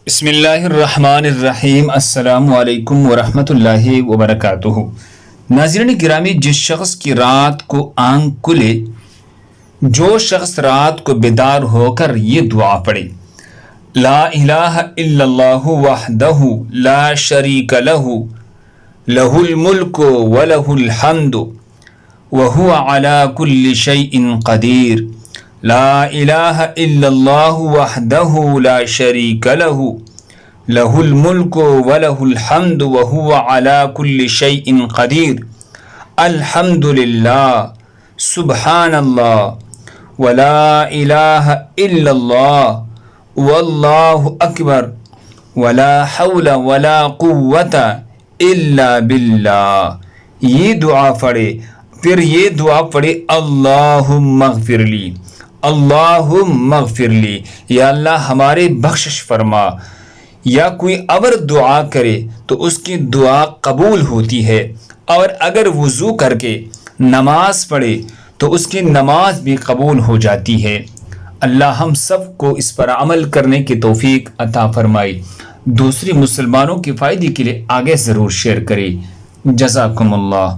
بسم اللہ الرحمن الرحیم۔ السلام علیکم ورحمۃ اللہ وبرکاتہ۔ ناظرین گرامی، جس شخص کی رات کو آنکھ کھلے، جو شخص رات کو بیدار ہو کر یہ دعا پڑھے: لا الہ الا اللہ وحدہ لا شریک لہ لہ الملک ولہ الحمد وہو علی کل شیء قدیر۔ لا الہ الا اللہ وحدہ لا شریک لہ لہ الملک ولہ الحمد وہو علی کل شیء قدیر۔ الحمد للہ، سبحان اللہ، ولا الہ الا اللہ، واللہ اکبر، ولا حول ولا قوت الا باللہ۔ یہ دعا پڑھے، پھر یہ دعا پڑھے: اللہم اغفر لی، اللہم اغفر لی، یا اللہ ہمارے بخشش فرما۔ یا کوئی اور دعا کرے تو اس کی دعا قبول ہوتی ہے، اور اگر وضو کر کے نماز پڑھے تو اس کی نماز بھی قبول ہو جاتی ہے۔ اللہ ہم سب کو اس پر عمل کرنے کی توفیق عطا فرمائے۔ دوسری مسلمانوں کے فائدے کے لیے آگے ضرور شیئر کریں۔ جزاکم اللہ۔